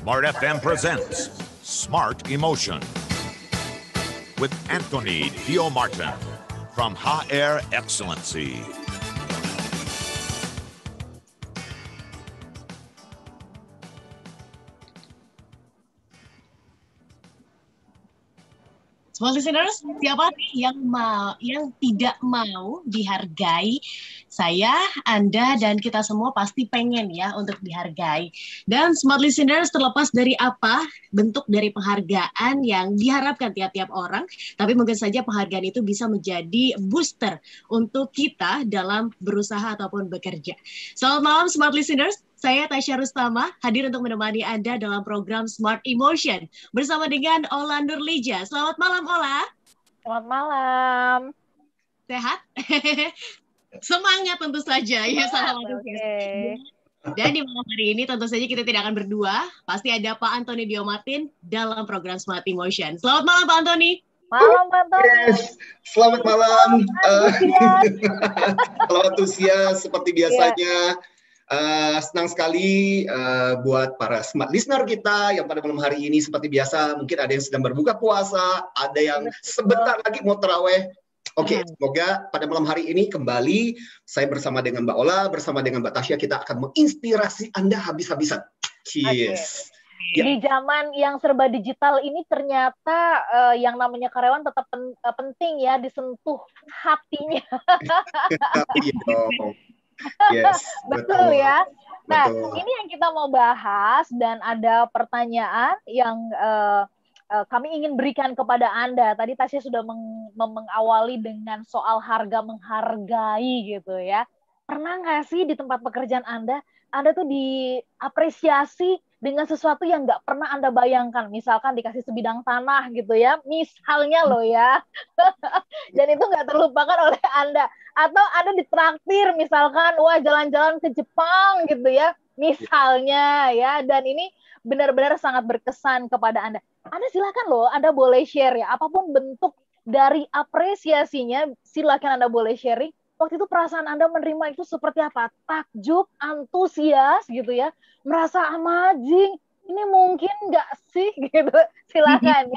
Smart FM presents Smart Emotion with Anthony Dio Martin from HR Excellency. Small listeners, siapa yang tidak mau dihargai? Saya, Anda, dan kita semua pasti pengen ya untuk dihargai. Dan smart listeners, terlepas dari apa bentuk dari penghargaan yang diharapkan tiap-tiap orang, tapi mungkin saja penghargaan itu bisa menjadi booster untuk kita dalam berusaha ataupun bekerja. Selamat malam smart listeners. Saya Tasya Rustama, hadir untuk menemani Anda dalam program Smart Emotion bersama dengan Ola Nurlija. Selamat malam, Ola. Selamat malam. Sehat? Semangat tentu saja. Ya, salam. Okay. Dan di malam hari ini tentu saja kita tidak akan berdua. Pasti ada Pak Anthony Dio Martin dalam program Smart Emotion. Selamat malam, Pak Anthony. Malam, Pak Anthony. Yes. Selamat malam. Halo antusias seperti biasanya. Senang sekali buat para smart listener kita yang pada malam hari ini seperti biasa mungkin ada yang sedang berbuka puasa, ada yang sebentar lagi mau taraweh. Oke, semoga pada malam hari ini kembali saya bersama dengan Mbak Ola, bersama dengan Mbak Tasya kita akan menginspirasi Anda habis-habisan. Cheers. Okay. Di zaman yang serba digital ini ternyata yang namanya karyawan tetap penting ya disentuh hatinya. Yes, betul ya. Nah, betul. Ini yang kita mau bahas dan ada pertanyaan yang kami ingin berikan kepada Anda. Tadi Tasya sudah mengawali dengan soal harga menghargai gitu ya. Pernah nggak sih di tempat pekerjaan Anda tuh diapresiasi dengan sesuatu yang nggak pernah Anda bayangkan? Misalkan dikasih sebidang tanah gitu ya, misalnya loh ya. Dan itu nggak terlupakan oleh Anda. Atau ada ditraktir misalkan, wah jalan-jalan ke Jepang gitu ya, misalnya ya. Dan ini benar-benar sangat berkesan kepada Anda. Anda silakan loh, Anda boleh share ya, apapun bentuk dari apresiasinya, silakan Anda boleh sharing. Waktu itu perasaan Anda menerima itu seperti apa? Takjub, antusias gitu ya, merasa amazing, ini mungkin nggak sih gitu, silakan.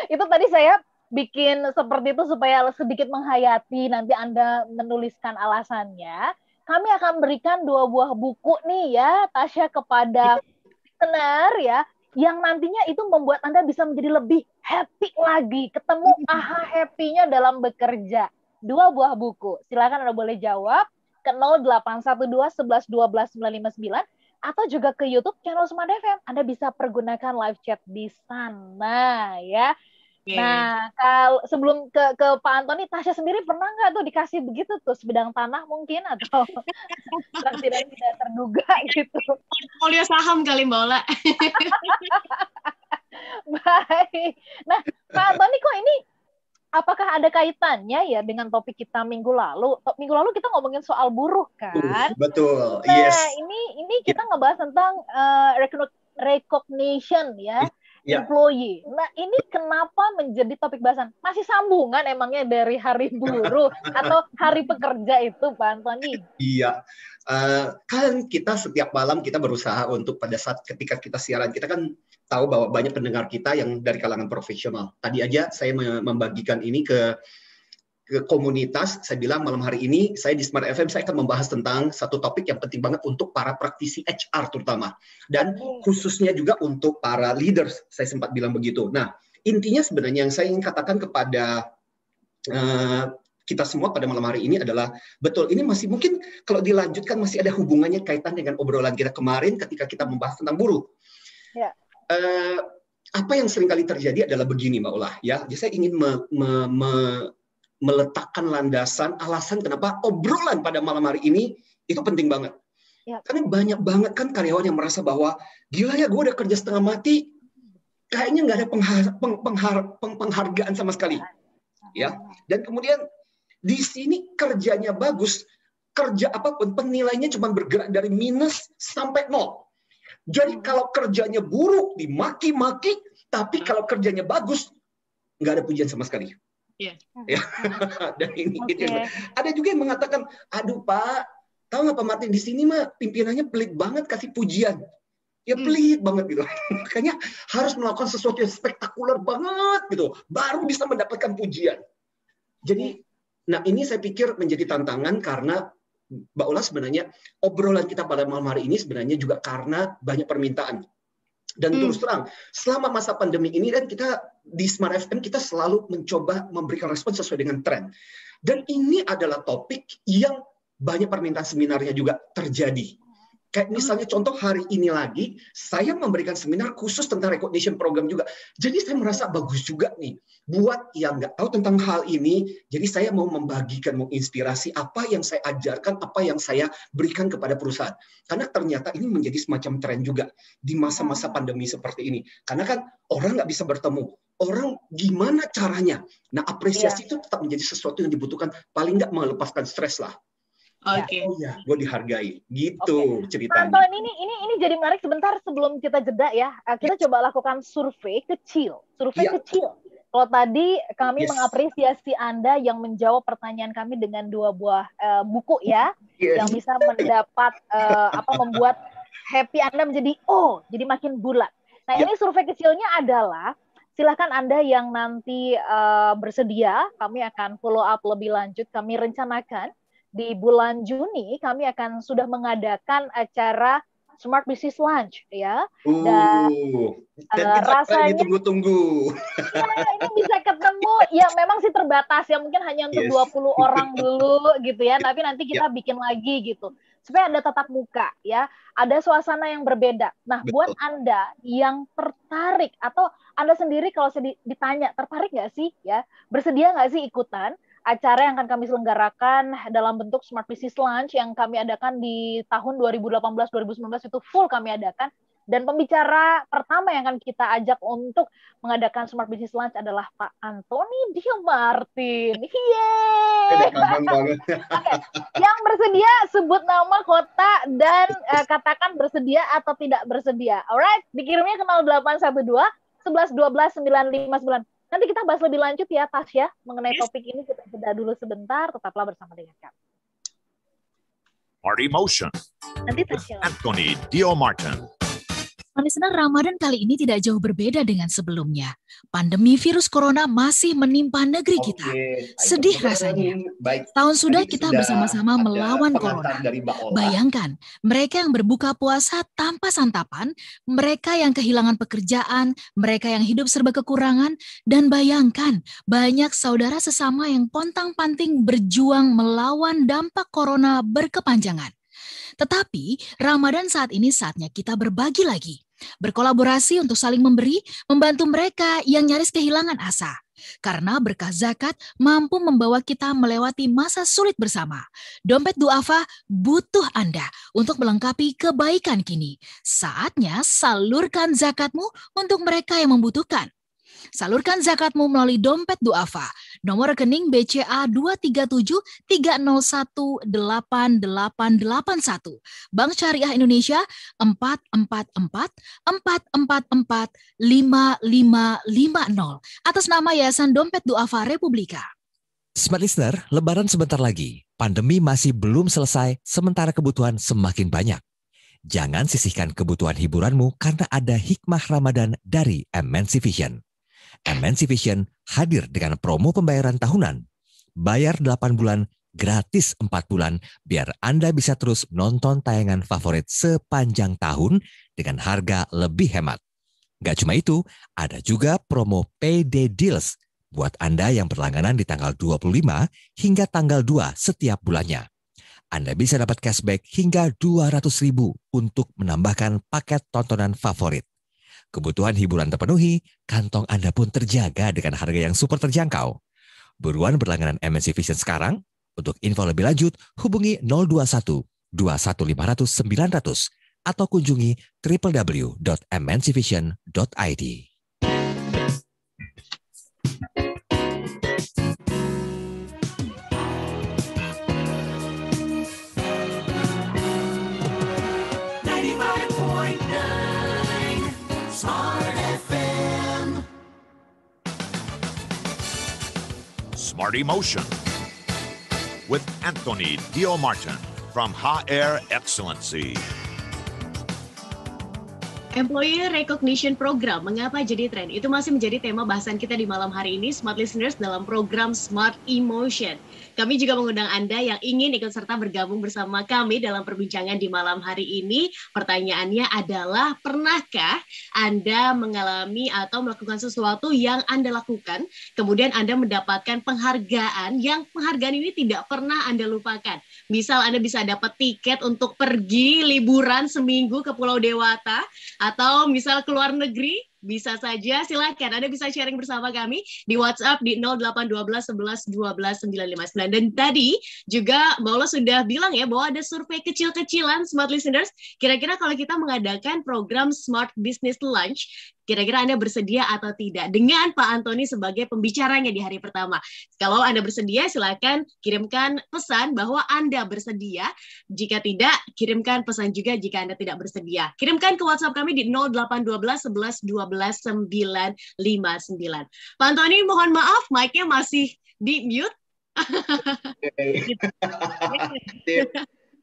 Itu tadi saya bikin seperti itu supaya sedikit menghayati, nanti Anda menuliskan alasannya. Kami akan berikan 2 buah buku nih ya, Tasya, kepada listener ya, yang nantinya itu membuat Anda bisa menjadi lebih happy lagi, ketemu aha happy-nya dalam bekerja. 2 buah buku. Silakan Anda boleh jawab ke 0812 11 12 959 atau juga ke YouTube channel Smart FM. Anda bisa pergunakan live chat di sana ya. Nah, kalau sebelum ke Pak Anthony, Tasya sendiri pernah nggak tuh dikasih begitu tuh sebidang tanah mungkin atau tidak terduga gitu? Portfolio saham kali Mbak Ola. Baik. Nah, Pak Anthony kok ini apakah ada kaitannya ya dengan topik kita minggu lalu? Minggu lalu kita ngomongin soal buruh kan? Betul. Nah, yes. Ini kita ngebahas tentang recognition ya. Employee. Nah, ini kenapa menjadi topik bahasan? Masih sambungan emangnya dari hari buruh atau hari pekerja itu, Pak Anthony? Iya. Kan kita setiap malam kita berusaha untuk pada saat ketika kita siaran, kita kan tahu bahwa banyak pendengar kita yang dari kalangan profesional. Tadi aja saya membagikan ini ke komunitas, saya bilang malam hari ini saya di Smart FM saya akan membahas tentang satu topik yang penting banget untuk para praktisi HR terutama dan khususnya juga untuk para leaders, saya sempat bilang begitu. Nah, intinya sebenarnya yang saya ingin katakan kepada kita semua pada malam hari ini adalah betul ini masih mungkin kalau dilanjutkan masih ada hubungannya kaitan dengan obrolan kita kemarin ketika kita membahas tentang buruh. Ya. Apa yang seringkali terjadi adalah begini Mbak Ola ya. Jadi saya ingin meletakkan landasan alasan kenapa obrolan pada malam hari ini itu penting banget. Ya. Karena banyak banget kan karyawan yang merasa bahwa gila ya gue udah kerja setengah mati, kayaknya nggak ada penghargaan sama sekali. Ya. Dan kemudian di sini kerjanya bagus, kerja apapun penilaiannya cuma bergerak dari minus sampai 0. Jadi kalau kerjanya buruk dimaki-maki, tapi kalau kerjanya bagus nggak ada pujian sama sekali. Yeah. Ya, dan ini ada juga yang mengatakan, aduh Pak, tahu nggak Pak Martin di sini mah pimpinannya pelit banget kasih pujian. Ya pelit banget gitu. Makanya harus melakukan sesuatu yang spektakuler banget gitu, baru bisa mendapatkan pujian. Jadi, nah ini saya pikir menjadi tantangan karena Mbak Ula sebenarnya obrolan kita pada malam hari ini sebenarnya juga karena banyak permintaan. Dan terus terang, selama masa pandemi ini dan kita di Smart FM kita selalu mencoba memberikan respon sesuai dengan tren. Dan ini adalah topik yang banyak permintaan seminarnya juga terjadi. Kayak misalnya contoh hari ini lagi, saya memberikan seminar khusus tentang recognition program juga. Jadi saya merasa bagus juga nih. Buat yang nggak tahu tentang hal ini, jadi saya mau membagikan, menginspirasi apa yang saya ajarkan, apa yang saya berikan kepada perusahaan. Karena ternyata ini menjadi semacam tren juga di masa-masa pandemi seperti ini. Karena kan orang nggak bisa bertemu. Orang gimana caranya? Nah apresiasi itu tetap menjadi sesuatu yang dibutuhkan. Paling nggak melepaskan stres lah. Oke. Oh ya, gue dihargai. Gitu ceritanya. Anton, ini jadi menarik. Sebentar sebelum kita jeda ya, kita coba lakukan survei kecil. Kalau tadi kami mengapresiasi Anda yang menjawab pertanyaan kami dengan 2 buah buku ya, yang bisa mendapat membuat happy Anda menjadi jadi makin bulat. Nah ini survei kecilnya adalah silakan Anda yang nanti bersedia, kami akan follow up lebih lanjut. Kami rencanakan di bulan Juni kami akan sudah mengadakan acara Smart Business Lunch ya. Dan rasanya ditunggu-tunggu. Ya, ini bisa ketemu. Ya memang sih terbatas ya, mungkin hanya untuk 20 orang dulu gitu ya. Tapi nanti kita bikin lagi gitu. Supaya ada tatap muka ya. Ada suasana yang berbeda. Nah, buat Anda yang tertarik atau Anda sendiri kalau saya ditanya tertarik nggak sih ya? Bersedia nggak sih ikutan acara yang akan kami selenggarakan dalam bentuk Smart Business Lunch yang kami adakan di tahun 2018-2019 itu full kami adakan. Dan pembicara pertama yang akan kita ajak untuk mengadakan Smart Business Lunch adalah Pak Anthony Dio Martin. Yeay! Yang bersedia sebut nama, kota, dan katakan bersedia atau tidak bersedia. Alright, dikirimnya ke 0812 11 12 959. Nanti kita bahas lebih lanjut ya, Tasya, mengenai topik ini. Kita jeda dulu sebentar, tetaplah bersama dengan kami. Smart Emotion. Nanti Tasya. Anthony Dio Martin. Listener, Ramadan kali ini tidak jauh berbeda dengan sebelumnya. Pandemi virus corona masih menimpa negeri kita. Sedih rasanya. Tahun sudah kita bersama-sama melawan corona. Bayangkan, mereka yang berbuka puasa tanpa santapan, mereka yang kehilangan pekerjaan, mereka yang hidup serba kekurangan, dan bayangkan, banyak saudara sesama yang pontang-panting berjuang melawan dampak corona berkepanjangan. Tetapi, Ramadan saat ini saatnya kita berbagi lagi. Berkolaborasi untuk saling memberi, membantu mereka yang nyaris kehilangan asa. Karena berkah zakat mampu membawa kita melewati masa sulit bersama. Dompet Duafa butuh Anda untuk melengkapi kebaikan kini. Saatnya salurkan zakatmu untuk mereka yang membutuhkan. Salurkan zakatmu melalui Dompet Duafa. Nomor rekening BCA 23730188881. Bank Syariah Indonesia 444-444-5550. Atas nama Yayasan Dompet Duafa Republika. Smart Listener, Lebaran sebentar lagi. Pandemi masih belum selesai, sementara kebutuhan semakin banyak. Jangan sisihkan kebutuhan hiburanmu karena ada hikmah Ramadan dari MNC Vision. MNC Vision hadir dengan promo pembayaran tahunan. Bayar 8 bulan, gratis 4 bulan, biar Anda bisa terus nonton tayangan favorit sepanjang tahun dengan harga lebih hemat. Gak cuma itu, ada juga promo Payday Deals buat Anda yang berlangganan di tanggal 25 hingga tanggal 2 setiap bulannya. Anda bisa dapat cashback hingga 200.000 untuk menambahkan paket tontonan favorit. Kebutuhan hiburan terpenuhi, kantong Anda pun terjaga dengan harga yang super terjangkau. Buruan berlangganan MNC Vision sekarang. Untuk info lebih lanjut, hubungi 021 21500 900 atau kunjungi www.mncvision.id. Smart Emotion with Anthony Dio Martin from HR Excellency. Employee Recognition Program, mengapa jadi tren? Itu masih menjadi tema bahasan kita di malam hari ini, Smart Listeners, dalam program Smart Emotion. Kami juga mengundang Anda yang ingin ikut serta bergabung bersama kami dalam perbincangan di malam hari ini. Pertanyaannya adalah, pernahkah Anda mengalami atau melakukan sesuatu yang Anda lakukan, kemudian Anda mendapatkan penghargaan yang penghargaan ini tidak pernah Anda lupakan? Misal Anda bisa dapat tiket untuk pergi liburan seminggu ke Pulau Dewata, atau misal ke luar negeri, bisa saja. Silakan Anda bisa sharing bersama kami di WhatsApp di 0812 11 12 959. Dan tadi juga Mbak Ola sudah bilang ya bahwa ada survei kecil-kecilan Smart Listeners. Kira-kira kalau kita mengadakan program Smart Business Lunch, kira-kira Anda bersedia atau tidak dengan Pak Antoni sebagai pembicaranya di hari pertama? Kalau Anda bersedia, silakan kirimkan pesan bahwa Anda bersedia. Jika tidak, kirimkan pesan juga jika Anda tidak bersedia. Kirimkan ke WhatsApp kami di 0812 11 12 959. Pak Antoni, mohon maaf, mic-nya masih di mute.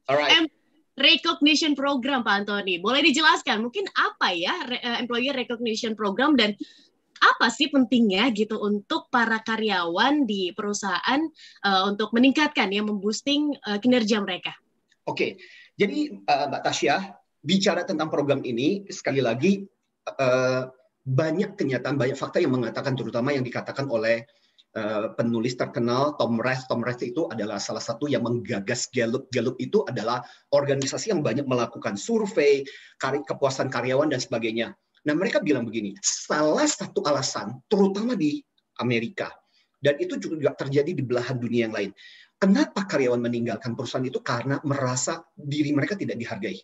Alright. Recognition Program, Pak Antoni. Boleh dijelaskan mungkin apa ya Employee Recognition Program dan apa sih pentingnya gitu untuk para karyawan di perusahaan untuk meningkatkan ya, memboosting kinerja mereka? Oke, jadi Mbak Tasya, bicara tentang program ini, sekali lagi banyak kenyataan, banyak fakta yang mengatakan, terutama yang dikatakan oleh penulis terkenal Tom Rath. Tom Rath itu adalah salah satu yang menggagas Gallup. Gallup itu adalah organisasi yang banyak melakukan survei, kepuasan karyawan dan sebagainya. Nah, mereka bilang begini, salah satu alasan, terutama di Amerika, dan itu juga terjadi di belahan dunia yang lain, kenapa karyawan meninggalkan perusahaan itu karena merasa diri mereka tidak dihargai.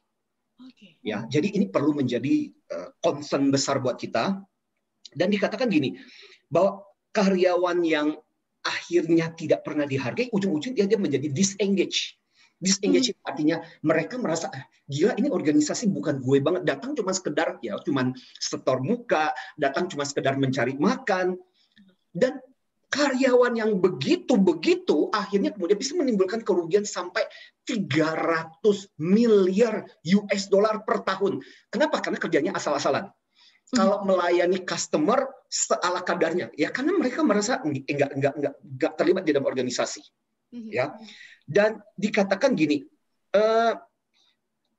Ya, jadi ini perlu menjadi concern besar buat kita. Dan dikatakan gini, bahwa karyawan yang akhirnya tidak pernah dihargai, ujung-ujungnya dia menjadi disengage. Disengage artinya mereka merasa, gila ini organisasi bukan gue banget, datang cuma sekedar ya cuma setor muka, datang cuma sekedar mencari makan. Dan karyawan yang begitu akhirnya kemudian bisa menimbulkan kerugian sampai 300 miliar US dollar per tahun. Kenapa? Karena kerjanya asal-asalan. Kalau melayani customer seala kadarnya, ya karena mereka merasa enggak terlibat di dalam organisasi, ya. Dan dikatakan gini,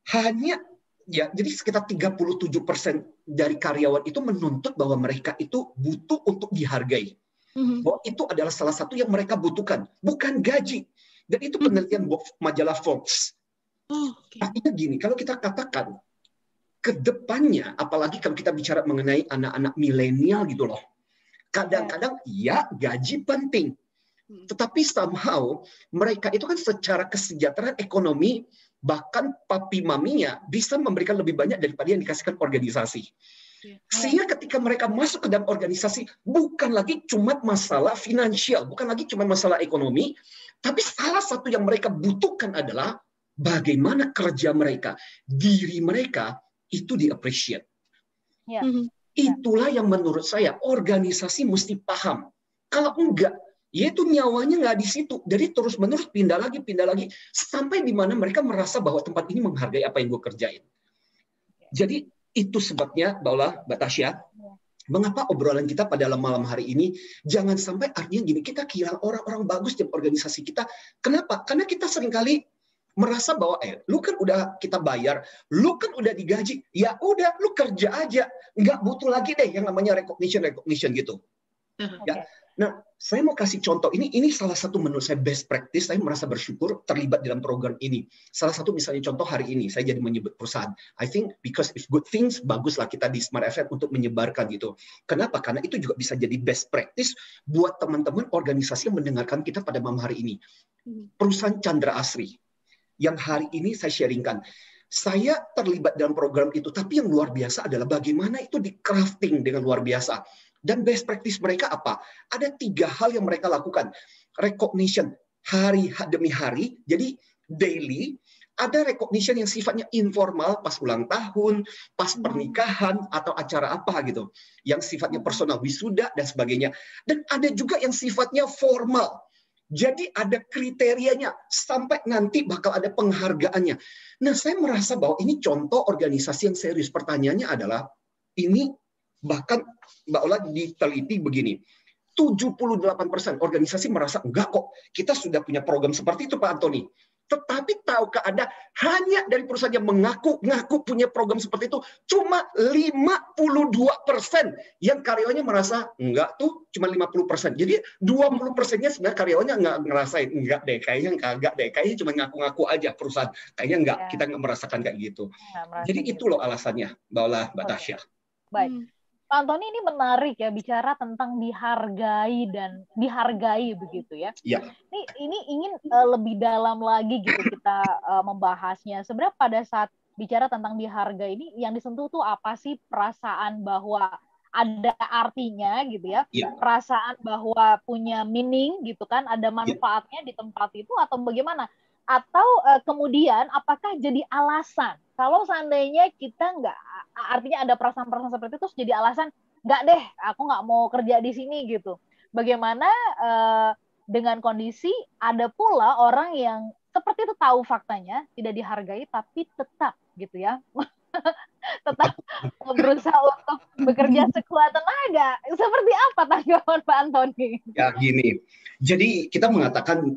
hanya ya jadi sekitar 37% dari karyawan itu menuntut bahwa mereka itu butuh untuk dihargai, bahwa itu adalah salah satu yang mereka butuhkan, bukan gaji. Dan itu penelitian majalah Forbes. Artinya gini, kalau kita katakan kedepannya, apalagi kalau kita bicara mengenai anak-anak milenial gitu loh, kadang-kadang ya gaji penting, tetapi somehow mereka itu kan secara kesejahteraan ekonomi, bahkan papi maminya bisa memberikan lebih banyak daripada yang dikasihkan organisasi. Sehingga ketika mereka masuk ke dalam organisasi, bukan lagi cuma masalah finansial, bukan lagi cuma masalah ekonomi, tapi salah satu yang mereka butuhkan adalah bagaimana kerja mereka, diri mereka itu di-appreciate. Itulah yang menurut saya organisasi mesti paham. Kalau enggak, yaitu nyawanya nggak di situ. Jadi terus-menerus pindah lagi, sampai di mana mereka merasa bahwa tempat ini menghargai apa yang gue kerjain. Jadi itu sebabnya, Mbak Tasya, mengapa obrolan kita pada malam hari ini jangan sampai artinya gini, kita kira orang-orang bagus di organisasi kita. Kenapa? Karena kita seringkali merasa bahwa lu kan udah kita bayar, lu kan udah digaji, ya udah lu kerja aja, nggak butuh lagi deh yang namanya recognition gitu. Ya. Nah, saya mau kasih contoh, ini salah satu menurut saya best practice. Saya merasa bersyukur terlibat dalam program ini. Salah satu misalnya contoh hari ini saya jadi menyebut perusahaan. I think because if good things, baguslah kita di Smart FM untuk menyebarkan gitu. Kenapa? Karena itu juga bisa jadi best practice buat teman-teman organisasi yang mendengarkan kita pada malam hari ini. Perusahaan Chandra Asri yang hari ini saya sharingkan. Saya terlibat dalam program itu, tapi yang luar biasa adalah bagaimana itu di crafting dengan luar biasa. Dan best practice mereka apa? Ada 3 hal yang mereka lakukan. Recognition hari demi hari, jadi daily. Ada recognition yang sifatnya informal, pas ulang tahun, pas pernikahan, atau acara apa gitu. Yang sifatnya personal, wisuda, dan sebagainya. Dan ada juga yang sifatnya formal. Jadi ada kriterianya, sampai nanti bakal ada penghargaannya. Nah, saya merasa bahwa ini contoh organisasi yang serius. Pertanyaannya adalah, ini bahkan Mbak Ola diteliti begini, 78% organisasi merasa, enggak kok, kita sudah punya program seperti itu Pak Antoni. Tetapi tahukah Anda, hanya dari perusahaan yang mengaku punya program seperti itu, cuma 52% yang karyawannya merasa, enggak tuh, cuma 50%. Jadi 20%-nya sebenarnya karyawannya enggak ngerasain, enggak deh, kayaknya cuma ngaku-ngaku aja perusahaan. Kayaknya enggak, kita enggak merasakan kayak gitu. Jadi itu loh alasannya, Mbak Tasya. Baik. Pak Antoni, ini menarik ya bicara tentang dihargai dan dihargai begitu ya. Ya. Ini ingin lebih dalam lagi gitu kita membahasnya. Sebenarnya pada saat bicara tentang dihargai ini yang disentuh tuh apa sih? Perasaan bahwa ada artinya gitu ya. Perasaan bahwa punya meaning gitu kan, ada manfaatnya di tempat itu atau bagaimana? Atau kemudian apakah jadi alasan? Kalau seandainya kita nggak, artinya ada perasaan-perasaan seperti itu, jadi alasan, nggak deh, aku nggak mau kerja di sini gitu. Bagaimana dengan kondisi ada pula orang yang seperti itu tahu faktanya, tidak dihargai, tapi tetap gitu ya, tetap berusaha untuk bekerja sekuat tenaga. Seperti apa tanggapan Pak Antoni? Ya gini, jadi kita mengatakan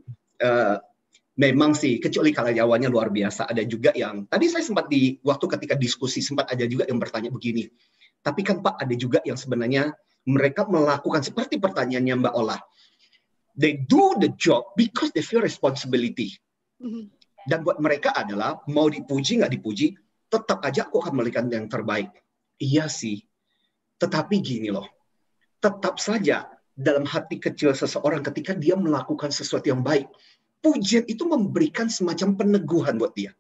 memang sih, kecuali karyawannya luar biasa. Ada juga yang, tadi saya sempat waktu ketika diskusi, sempat ada juga yang bertanya begini. Tapi kan Pak, ada juga yang sebenarnya mereka melakukan seperti pertanyaannya Mbak Ola. They do the job because they feel responsibility. Dan buat mereka adalah, mau dipuji nggak dipuji, tetap aja aku akan memberikan yang terbaik. Iya sih. Tetapi gini loh, tetap saja dalam hati kecil seseorang ketika dia melakukan sesuatu yang baik, pujian itu memberikan semacam peneguhan buat dia.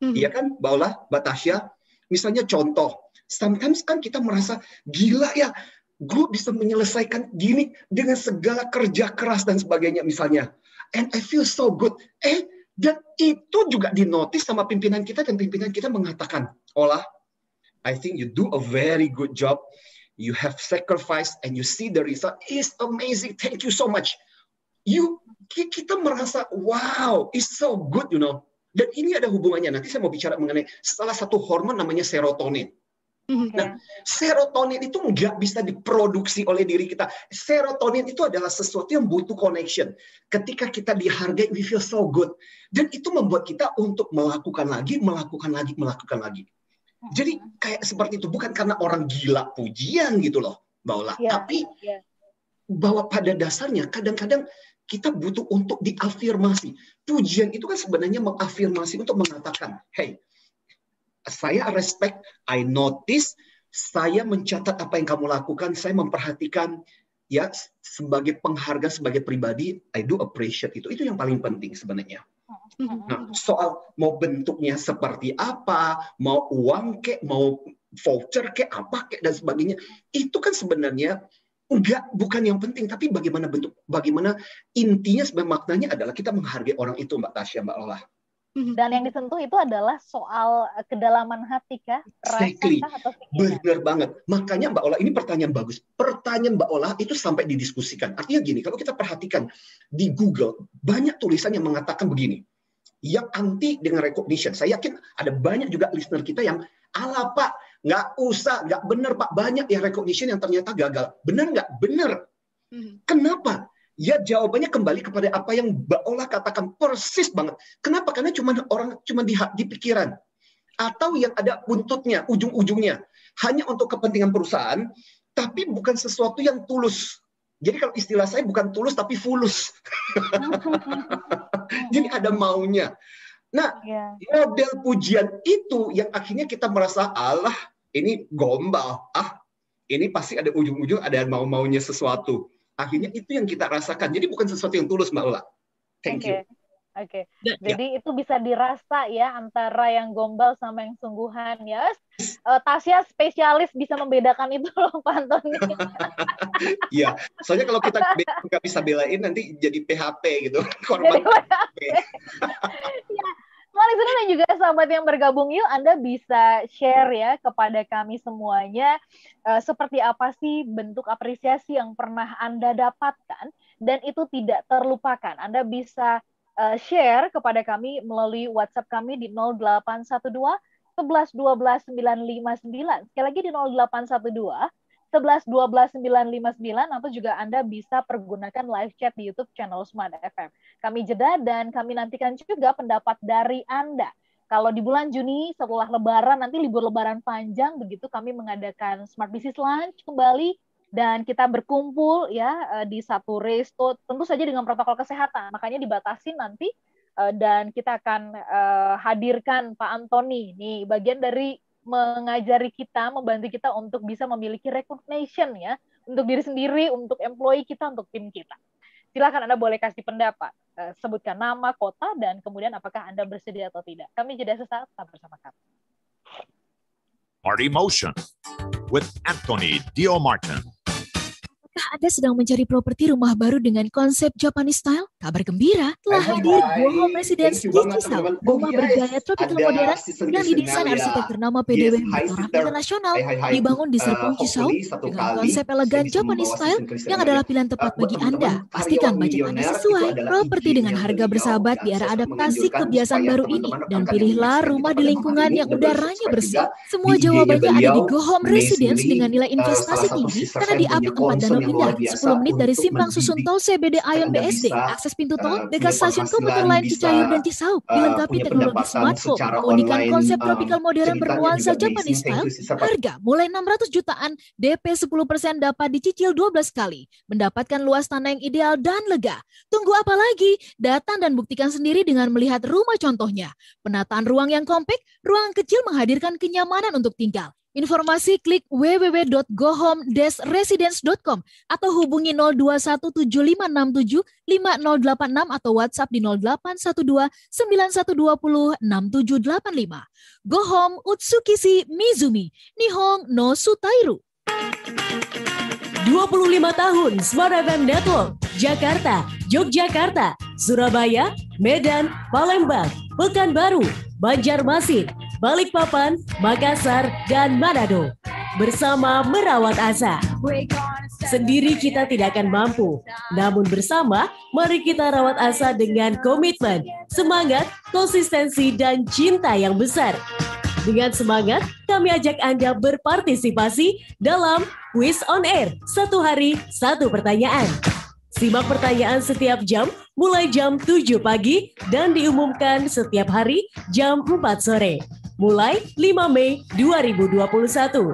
Iya kan, Mbak Ola, Mbak Tasya? Misalnya contoh, sometimes kan kita merasa, gila ya, gue bisa menyelesaikan gini dengan segala kerja keras dan sebagainya misalnya. And I feel so good. Dan itu juga dinotis sama pimpinan kita, dan pimpinan kita mengatakan, Ola, I think you do a very good job. You have sacrificed and you see the result. It's amazing. Thank you so much. Kita merasa, wow, it's so good, you know. Dan ini ada hubungannya. Nanti saya mau bicara mengenai salah satu hormon namanya serotonin. Nah, serotonin itu nggak bisa diproduksi oleh diri kita. Serotonin itu adalah sesuatu yang butuh connection. Ketika kita dihargai, we feel so good. Dan itu membuat kita untuk melakukan lagi. Jadi kayak seperti itu. Bukan karena orang gila pujian gitu loh, Mbak Ola. Tapi bahwa pada dasarnya kadang-kadang kita butuh untuk diafirmasi. Pujian itu kan sebenarnya mengafirmasi untuk mengatakan, hey, saya respect, I notice, saya mencatat apa yang kamu lakukan, saya memperhatikan, ya sebagai penghargaan, sebagai pribadi, I do appreciate itu. Itu yang paling penting sebenarnya. Nah, soal mau bentuknya seperti apa, mau uang kek, mau voucher kek, apa kek, dan sebagainya, itu kan sebenarnya bukan yang penting, tapi bagaimana bentuk, bagaimana intinya sebenarnya maknanya adalah kita menghargai orang itu, Mbak Tasya, Mbak Ola. Dan yang disentuh itu adalah soal kedalaman hati kah? Exactly. Benar banget. Makanya Mbak Ola, ini pertanyaan bagus. Pertanyaan Mbak Ola itu sampai didiskusikan. Artinya gini, kalau kita perhatikan di Google, banyak tulisan yang mengatakan begini, yang anti dengan recognition. Saya yakin ada banyak juga listener kita yang, ala Pak, nggak usah, nggak benar Pak, banyak yang recognition yang ternyata gagal. Benar nggak? Benar. Kenapa? Ya jawabannya kembali kepada apa yang Mbak Ola katakan, persis banget. Kenapa? Karena orang cuma di pikiran. Atau yang ada buntutnya, ujung-ujungnya. Hanya untuk kepentingan perusahaan, tapi bukan sesuatu yang tulus. Jadi kalau istilah saya bukan tulus, tapi fulus. Jadi ada maunya. Nah, model pujian itu yang akhirnya kita merasa, alah, ini gombal. Ini pasti ada ujung-ujung, ada mau-maunya sesuatu. Akhirnya itu yang kita rasakan. Jadi bukan sesuatu yang tulus, Mbak Ola. Thank you. Oke. Jadi itu bisa dirasa ya antara yang gombal sama yang sungguhan ya. Tasya spesialis bisa membedakan itu loh, Pak Antoni. Iya, soalnya kalau kita nggak bisa belain nanti jadi PHP gitu. Korban PHP. Ya. Smart Listener dan juga sahabat yang bergabung, yuk Anda bisa share ya kepada kami semuanya seperti apa sih bentuk apresiasi yang pernah Anda dapatkan dan itu tidak terlupakan. Anda bisa share kepada kami melalui WhatsApp kami di 0812 11 12 959. Sekali lagi di 0812 11 12 959, atau juga Anda bisa pergunakan live chat di YouTube channel Smart FM. Kami jeda dan kami nantikan juga pendapat dari Anda. Kalau di bulan Juni setelah Lebaran, nanti libur Lebaran panjang, begitu kami mengadakan Smart Business Lunch kembali dan kita berkumpul ya di satu resto, tentu saja dengan protokol kesehatan. Makanya dibatasi nanti dan kita akan hadirkan Pak Antoni, nih bagian dari mengajari kita, membantu kita untuk bisa memiliki recognition ya, untuk diri sendiri, untuk employee kita, untuk tim kita. Silakan Anda boleh kasih pendapat, sebutkan nama, kota, dan kemudian apakah Anda bersedia atau tidak. Kami jeda sesaat, tetap bersama kami. Smart Emotion with Anthony Dio Martin. Apakah Anda sedang mencari properti rumah baru dengan konsep Japanese style? Kabar gembira, telah hadir Go Home Residence di Cisau. Rumah bergaya tropical modern yang didesain arsitek ternama PDW bertaraf internasional, dibangun di Serpong Cisau dengan konsep elegan Japanese style yang adalah pilihan tepat bagi Anda. Pastikan budget Anda sesuai. Properti dengan harga bersahabat di era adaptasi kebiasaan baru ini, dan pilihlah rumah di lingkungan yang udaranya bersih. Semua jawabannya ada di Go Home Residence dengan nilai investasi tinggi karena diapit tempat danau indah, 10 menit dari simpang susun tol CBD Ayon BSD, akses pintu tol dekat stasiun komuter lain Cicair dan Cisau, dilengkapi teknologi smartphone, keunikan konsep tropical modern bernuansa Japanese style, harga mulai 600 jutaan, DP 10% dapat dicicil 12 kali, mendapatkan luas tanah yang ideal dan lega. Tunggu apa lagi? Datang dan buktikan sendiri dengan melihat rumah contohnya. Penataan ruang yang kompak, ruang kecil menghadirkan kenyamanan untuk tinggal. Informasi klik www.gohome-residence.com atau hubungi 021756750086 atau WhatsApp di 081291206785. Go Home Utsukishi Mizumi, Nihon no Sutairu. 25 tahun Smart FM Network, Jakarta, Yogyakarta, Surabaya, Medan, Palembang, Pekanbaru, Banjarmasin, Balikpapan, Makassar, dan Manado. Bersama merawat asa. Sendiri kita tidak akan mampu, namun bersama mari kita rawat asa dengan komitmen, semangat, konsistensi, dan cinta yang besar. Dengan semangat, kami ajak Anda berpartisipasi dalam Quiz on Air, 1 hari 1 pertanyaan. Simak pertanyaan setiap jam, mulai jam 7 pagi dan diumumkan setiap hari jam 4 sore. Mulai 5 Mei 2021.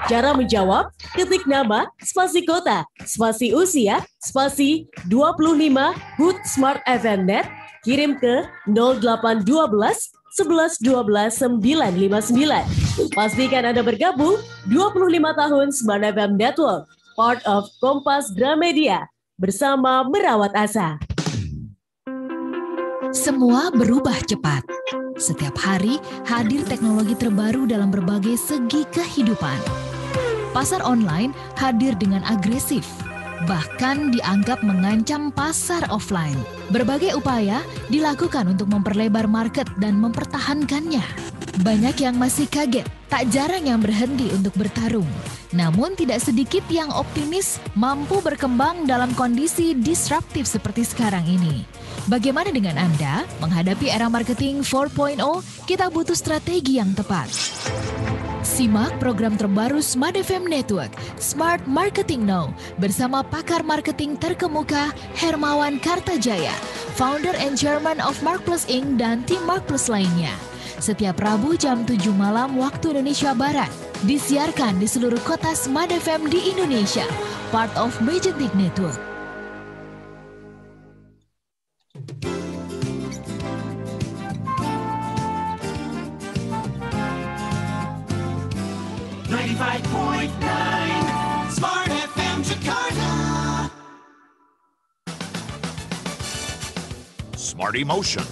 Cara menjawab, ketik nama, spasi kota, spasi usia, spasi 25 HUT Smart FM Net, kirim ke 0812 11 12 959. Pastikan Anda bergabung 25 tahun Smart FM Network, part of Kompas Gramedia, bersama merawat asa. Semua berubah cepat. Setiap hari hadir teknologi terbaru dalam berbagai segi kehidupan. Pasar online hadir dengan agresif, bahkan dianggap mengancam pasar offline. Berbagai upaya dilakukan untuk memperlebar market dan mempertahankannya. Banyak yang masih kaget, tak jarang yang berhenti untuk bertarung. Namun tidak sedikit yang optimis mampu berkembang dalam kondisi disruptif seperti sekarang ini. Bagaimana dengan Anda? Menghadapi era marketing 4.0, kita butuh strategi yang tepat. Simak program terbaru Smart FM Network, Smart Marketing Now, bersama pakar marketing terkemuka Hermawan Kartajaya, founder and chairman of Markplus Inc. dan tim Markplus lainnya. Setiap Rabu jam 7 malam waktu Indonesia Barat, disiarkan di seluruh kota Smart FM di Indonesia, part of Magentic Network. Smart FM Jakarta. Smart Emotion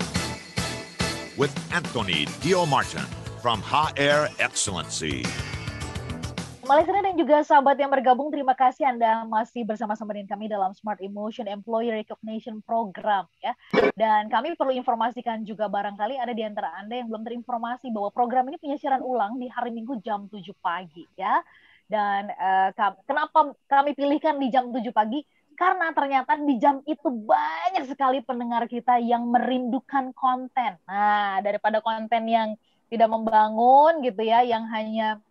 with Anthony Dio Martin from HR Excellency. Listener dan juga sahabat yang bergabung, terima kasih Anda masih bersama-sama dengan kami dalam Smart Emotion Employee Recognition Program ya. Dan kami perlu informasikan juga, barangkali ada di antara Anda yang belum terinformasi bahwa program ini punya siaran ulang di hari Minggu jam 7 pagi ya. Dan kenapa kami pilihkan di jam 7 pagi? Karena ternyata di jam itu banyak sekali pendengar kita yang merindukan konten. Nah, daripada konten yang tidak membangun gitu ya, yang hanya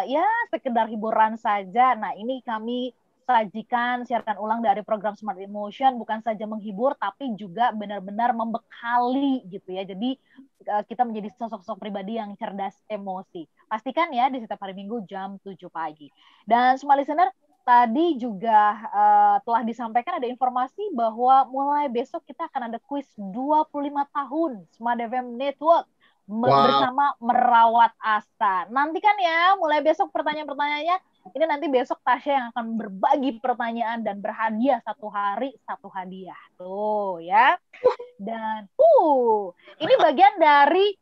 ya sekedar hiburan saja. Nah, ini kami sajikan siaran ulang dari program Smart Emotion, bukan saja menghibur tapi juga benar-benar membekali gitu ya. Jadi kita menjadi sosok-sosok pribadi yang cerdas emosi. Pastikan ya di setiap hari Minggu jam 7 pagi. Dan semua listener, tadi juga telah disampaikan ada informasi bahwa mulai besok kita akan ada kuis 25 tahun Smart FM Network bersama Merawat Asta. Nantikan ya, mulai besok pertanyaan-pertanyaannya. Ini nanti besok Tasya yang akan berbagi pertanyaan dan berhadiah satu hari satu hadiah. Tuh ya. Dan ini bagian dari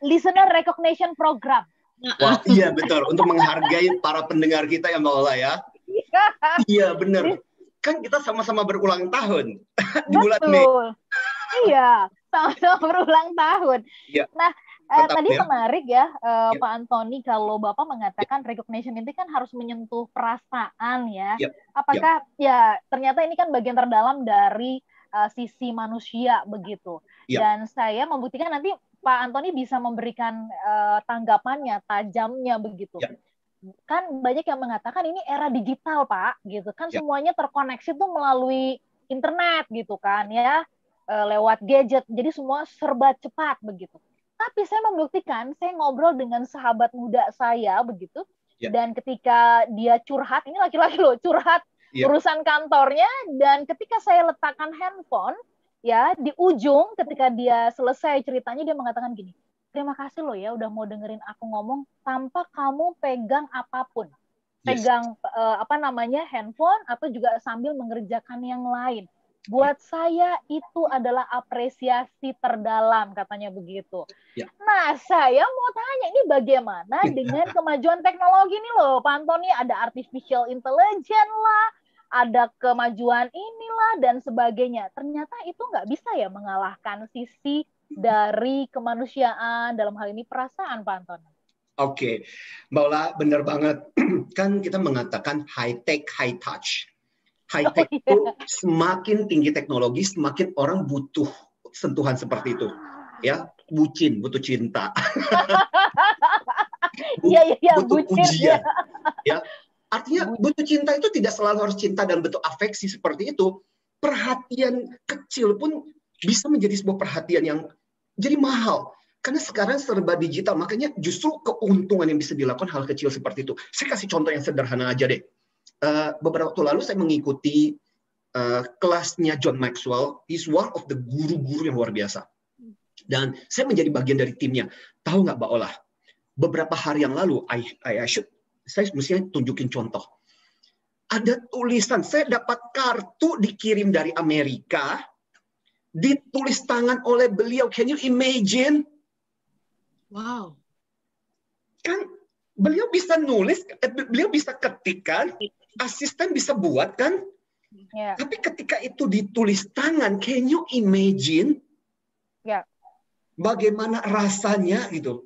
listener recognition program. Wah, iya betul. Untuk menghargai para pendengar kita ya Mbak Ola ya. Iya benar. Kan kita sama-sama berulang tahun di bulan Mei. Iya, sama-sama berulang tahun. Ya. Nah, tadi menarik ya, Pak Antoni, kalau Bapak mengatakan recognition itu kan harus menyentuh perasaan ya. Apakah ya ternyata ini kan bagian terdalam dari sisi manusia begitu. Dan saya membuktikan nanti Pak Antoni bisa memberikan tanggapannya, tajamnya begitu. Kan banyak yang mengatakan ini era digital Pak, gitu kan semuanya terkoneksi tuh melalui internet gitu kan ya, lewat gadget, jadi semua serba cepat begitu. Tapi saya membuktikan, saya ngobrol dengan sahabat muda saya begitu, dan ketika dia curhat, ini laki-laki loh, curhat urusan kantornya, dan ketika saya letakkan handphone, ya di ujung ketika dia selesai ceritanya, dia mengatakan gini, terima kasih loh ya udah mau dengerin aku ngomong tanpa kamu pegang apapun, pegang handphone atau juga sambil mengerjakan yang lain. Buat saya itu adalah apresiasi terdalam, katanya begitu. Nah, saya mau tanya, ini bagaimana dengan kemajuan teknologi ini loh, Pak Antoni, ada artificial intelligence lah, ada kemajuan inilah, dan sebagainya. Ternyata itu nggak bisa ya mengalahkan sisi dari kemanusiaan, dalam hal ini perasaan, Pak Antoni. Oke, Mbak Ola, benar banget. Kan kita mengatakan high tech, high touch. High tech itu semakin tinggi teknologi, semakin orang butuh sentuhan seperti itu. Ya, bucin, butuh cinta. Butuh pujian. Ya. Artinya butuh cinta itu tidak selalu harus cinta dan bentuk afeksi seperti itu. Perhatian kecil pun bisa menjadi sebuah perhatian yang jadi mahal. Karena sekarang serba digital, makanya justru keuntungan yang bisa dilakukan hal kecil seperti itu. Saya kasih contoh yang sederhana aja deh. Beberapa waktu lalu saya mengikuti kelasnya John Maxwell. He's one of the guru-guru yang luar biasa. Dan saya menjadi bagian dari timnya. Tahu nggak Mbak Ola? Beberapa hari yang lalu, saya mestinya tunjukin contoh. Ada tulisan, saya dapat kartu dikirim dari Amerika, ditulis tangan oleh beliau. Can you imagine? Wow. Kan beliau bisa nulis, beliau bisa ketikkan, asisten bisa buat kan? Tapi ketika itu ditulis tangan, can you imagine? Bagaimana rasanya gitu?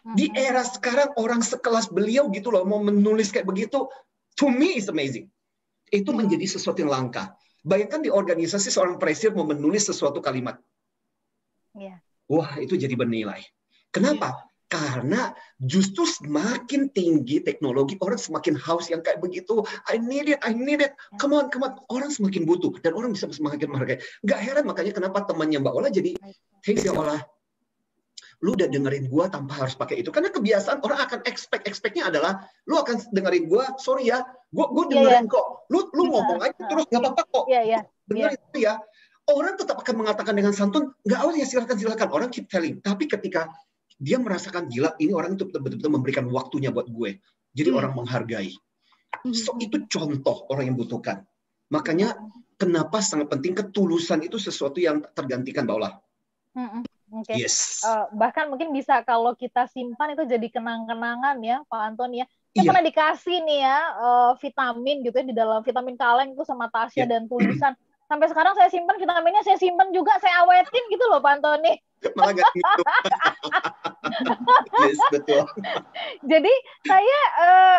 Di era sekarang orang sekelas beliau gitu loh mau menulis kayak begitu, to me is amazing. Itu menjadi sesuatu yang langka. Bayangkan di organisasi seorang presiden mau menulis sesuatu kalimat. Wah, itu jadi bernilai. Kenapa? Karena justru semakin tinggi teknologi, orang semakin haus yang kayak begitu. I need it. Come on. Orang semakin butuh dan orang bisa semakin menghargai. Gak heran makanya kenapa temannya Mbak Ola jadi, hey Mbak Ola, lu udah dengerin gua tanpa harus pakai itu. Karena kebiasaan orang akan expect-nya adalah lu akan dengerin gua, sorry ya, gua dengerin kok. Lu ngomong aja terus nggak apa-apa kok. Dengerin itu ya. Orang tetap akan mengatakan dengan santun, nggak ya silakan. Orang keep telling. Tapi ketika dia merasakan gila, ini orang itu betul-betul memberikan waktunya buat gue. Jadi orang menghargai. So itu contoh orang yang butuhkan. Makanya kenapa sangat penting ketulusan itu sesuatu yang tergantikan, Mbak Ola. Yes. Bahkan mungkin bisa kalau kita simpan itu jadi kenang-kenangan ya, Pak Antoni ya. Saya pernah dikasih nih ya vitamin gitu ya, di dalam vitamin kaleng itu sama Tasya dan tulisan. Sampai sekarang saya simpan vitaminnya, saya simpan juga, saya awetin gitu loh Pak Antoni. Malah nggak gitu. Yes, betul. Jadi saya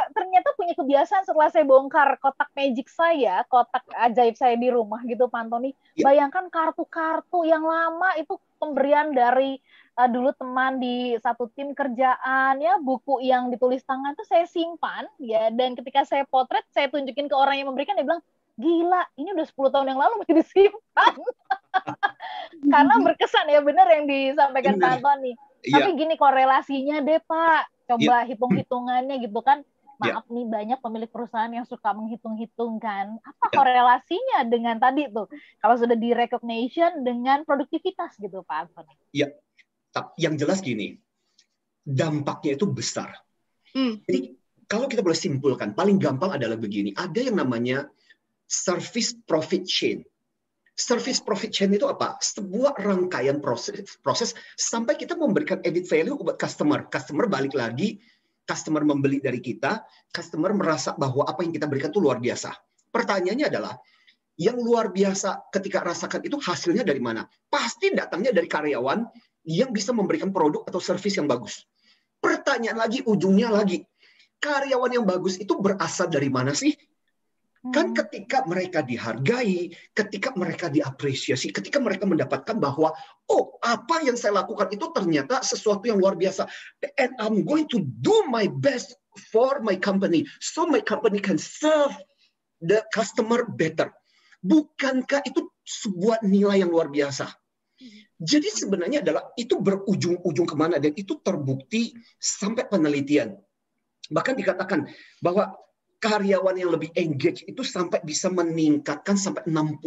ternyata punya kebiasaan setelah saya bongkar kotak magic saya, kotak ajaib saya di rumah gitu, Pak Antoni. Ya. Bayangkan kartu-kartu yang lama itu pemberian dari dulu teman di satu tim kerjaan, ya, buku yang ditulis tangan itu saya simpan, ya, dan ketika saya potret, saya tunjukin ke orang yang memberikan, dia bilang, gila, ini udah 10 tahun yang lalu masih disimpan. Karena berkesan ya, benar yang disampaikan Pak Antoni. Tapi gini korelasinya deh Pak, coba hitung-hitungannya gitu kan. Maaf nih, banyak pemilik perusahaan yang suka menghitung-hitung kan. Apa korelasinya dengan tadi tuh? Kalau sudah di recognition dengan produktivitas gitu Pak Antoni. Iya, yang jelas gini, dampaknya itu besar. Jadi kalau kita boleh simpulkan, paling gampang adalah begini, ada yang namanya service profit chain. Service profit chain itu apa? Sebuah rangkaian proses sampai kita memberikan added value buat customer. Customer balik lagi, customer membeli dari kita, customer merasa bahwa apa yang kita berikan itu luar biasa. Pertanyaannya adalah, yang luar biasa ketika rasakan itu hasilnya dari mana? Pasti datangnya dari karyawan yang bisa memberikan produk atau service yang bagus. Pertanyaan lagi, ujungnya lagi, karyawan yang bagus itu berasal dari mana sih? Kan ketika mereka dihargai, ketika mereka diapresiasi, ketika mereka mendapatkan bahwa, oh, apa yang saya lakukan itu ternyata sesuatu yang luar biasa. And I'm going to do my best for my company. So my company can serve the customer better. Bukankah itu sebuah nilai yang luar biasa? Jadi sebenarnya adalah itu berujung-ujung kemana, dan itu terbukti sampai penelitian. Bahkan dikatakan bahwa karyawan yang lebih engage itu sampai bisa meningkatkan sampai 60%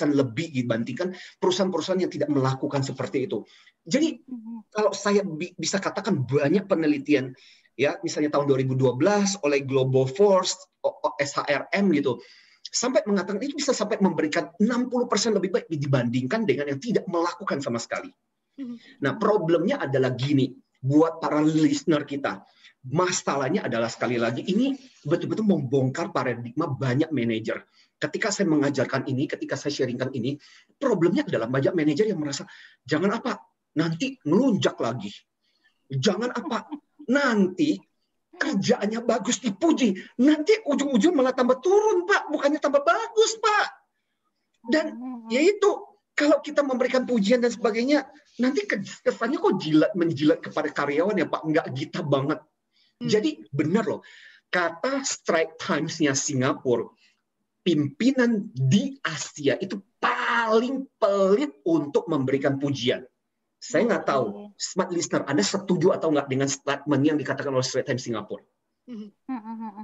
lebih dibandingkan perusahaan-perusahaan yang tidak melakukan seperti itu. Jadi kalau saya bisa katakan banyak penelitian, ya misalnya tahun 2012 oleh Global Force, SHRM gitu, sampai mengatakan itu bisa sampai memberikan 60% lebih baik dibandingkan dengan yang tidak melakukan sama sekali. Nah, problemnya adalah gini, buat para listener kita. Masalahnya adalah sekali lagi ini betul-betul membongkar paradigma banyak manajer. Ketika saya mengajarkan ini, ketika saya sharingkan ini, problemnya adalah banyak manajer yang merasa jangan apa, nanti melunjak lagi. Jangan apa, nanti kerjaannya bagus dipuji, nanti ujung-ujung malah tambah turun Pak, bukannya tambah bagus Pak. Dan yaitu kalau kita memberikan pujian dan sebagainya, nanti kesannya kok menjilat kepada karyawan ya Pak, nggak kita banget. Jadi benar loh, kata Strike Times-nya Singapura, pimpinan di Asia itu paling pelit untuk memberikan pujian. Saya nggak tahu, smart listener, Anda setuju atau nggak dengan statement yang dikatakan oleh Strike Times Singapura?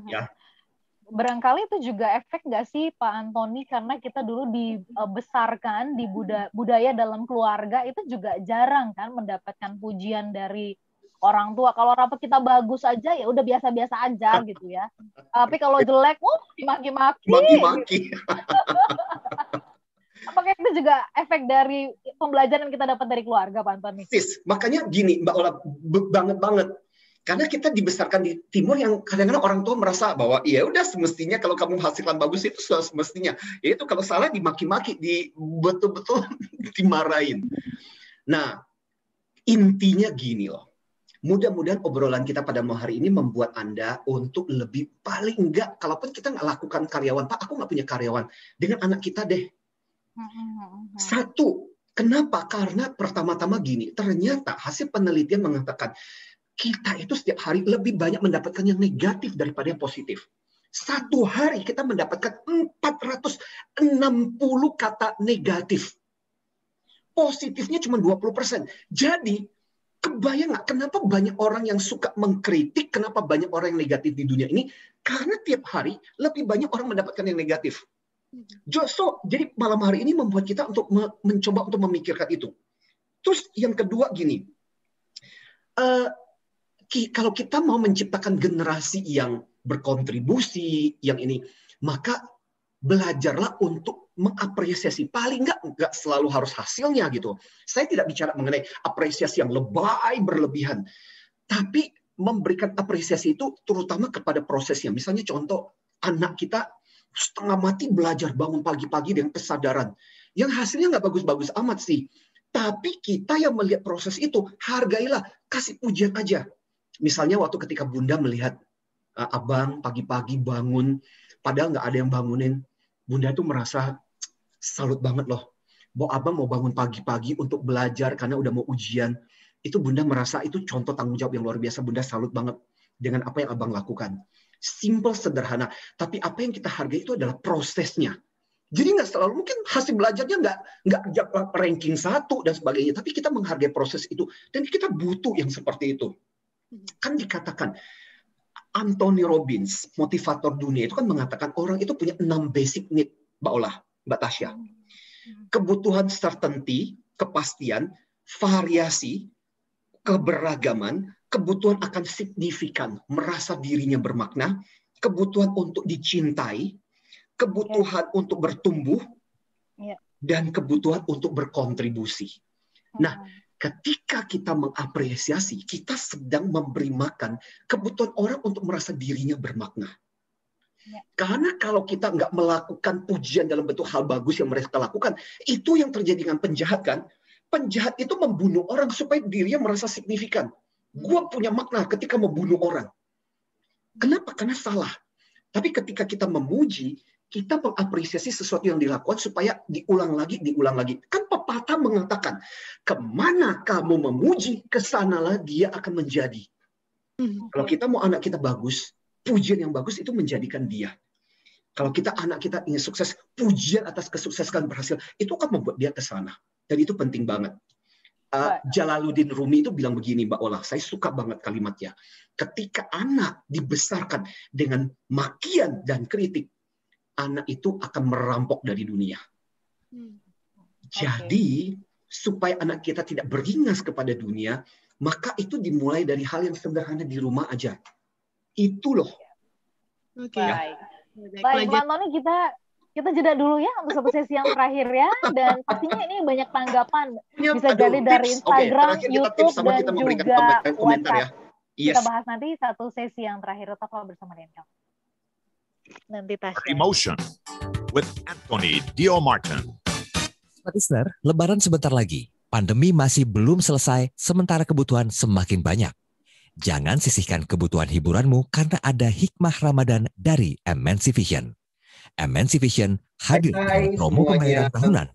Ya. Barangkali itu juga efek nggak sih Pak Antoni, karena kita dulu dibesarkan di budaya dalam keluarga itu juga jarang kan mendapatkan pujian dari orang tua. Kalau rapat kita bagus aja ya udah biasa-biasa aja gitu ya. Tapi kalau jelek, dimaki-maki. Maki-maki. Apakah itu juga efek dari pembelajaran yang kita dapat dari keluarga, Pak Antoni? Makanya gini, Mbak Ola, banget. Karena kita dibesarkan di timur yang kadang-kadang orang tua merasa bahwa ya udah semestinya kalau kamu menghasilkan bagus itu semestinya. Yaitu kalau salah dimaki-maki, betul-betul dimarahin. Nah, intinya gini loh. Mudah-mudahan obrolan kita pada malam hari ini membuat Anda untuk lebih paling enggak, kalaupun kita nggak lakukan karyawan, Pak, aku nggak punya karyawan, dengan anak kita deh. Satu, kenapa? Karena pertama-tama gini, ternyata hasil penelitian mengatakan kita itu setiap hari lebih banyak mendapatkan yang negatif daripada yang positif. Satu hari kita mendapatkan 460 kata negatif. Positifnya cuma 20%. Jadi, kebayang nggak kenapa banyak orang yang suka mengkritik, kenapa banyak orang yang negatif di dunia ini? Karena tiap hari lebih banyak orang mendapatkan yang negatif. Jadi malam hari ini membuat kita untuk mencoba untuk memikirkan itu. Terus yang kedua gini, kalau kita mau menciptakan generasi yang berkontribusi, yang ini, maka belajarlah untuk mengapresiasi. Paling nggak selalu harus hasilnya gitu. Saya tidak bicara mengenai apresiasi yang lebay berlebihan, tapi memberikan apresiasi itu terutama kepada prosesnya. Misalnya contoh, anak kita setengah mati belajar bangun pagi-pagi dengan kesadaran, yang hasilnya nggak bagus-bagus amat sih, Tapi kita yang melihat proses itu, hargailah, kasih pujian aja. Misalnya waktu ketika Bunda melihat abang pagi-pagi bangun, padahal nggak ada yang bangunin, Bunda tuh merasa salut banget loh. Bahwa abang mau bangun pagi-pagi untuk belajar karena udah mau ujian. Itu Bunda merasa itu contoh tanggung jawab yang luar biasa. Bunda salut banget dengan apa yang abang lakukan. Simple, sederhana. Tapi apa yang kita hargai itu adalah prosesnya. Jadi nggak selalu, mungkin hasil belajarnya nggak ranking 1 dan sebagainya. Tapi kita menghargai proses itu. Dan kita butuh yang seperti itu. Kan dikatakan, Anthony Robbins, motivator dunia, itu kan mengatakan orang itu punya 6 basic need, Mbak Ola, Mbak Tasya. Kebutuhan certainty, kepastian, variasi, keberagaman, kebutuhan akan signifikan, merasa dirinya bermakna, kebutuhan untuk dicintai, kebutuhan untuk bertumbuh, dan kebutuhan untuk berkontribusi. Nah, ketika kita mengapresiasi, kita sedang memberi makan kebutuhan orang untuk merasa dirinya bermakna. Karena kalau kita nggak melakukan pujian dalam bentuk hal bagus yang mereka lakukan, itu yang terjadi dengan penjahat kan. Penjahat itu membunuh orang supaya dirinya merasa signifikan. Gua punya makna ketika membunuh orang. Kenapa? Karena salah. Tapi ketika kita memuji, kita mengapresiasi sesuatu yang dilakukan supaya diulang lagi. Kan pepatah mengatakan, kemana kamu memuji, kesanalah dia akan menjadi. Kalau kita mau anak kita bagus, pujian yang bagus itu menjadikan dia. Kalau anak kita ingin sukses, pujian atas kesuksesan berhasil, itu akan membuat dia ke sana. Dan itu penting banget. Jalaluddin Rumi itu bilang begini, Mbak Ola, saya suka banget kalimatnya. Ketika anak dibesarkan dengan makian dan kritik, anak itu akan merampok dari dunia. Jadi, supaya anak kita tidak beringas kepada dunia, maka itu dimulai dari hal yang sederhana di rumah aja. Itu loh. Baik, Pak Antoni, kita jeda dulu ya untuk satu sesi yang terakhir ya. Dan pastinya ini banyak tanggapan. Bisa jadi dari Instagram, YouTube, dan juga WhatsApp. Kita bahas nanti satu sesi yang terakhir. Tetaplah bersama dengan kami. Nanti Tasya. Emotion with Anthony Dio Martin. Listener, Lebaran sebentar lagi. Pandemi masih belum selesai, sementara kebutuhan semakin banyak. Jangan sisihkan kebutuhan hiburanmu karena ada hikmah Ramadan dari MNC Vision. MNC Vision hadir dengan promo pembayaran tahunan.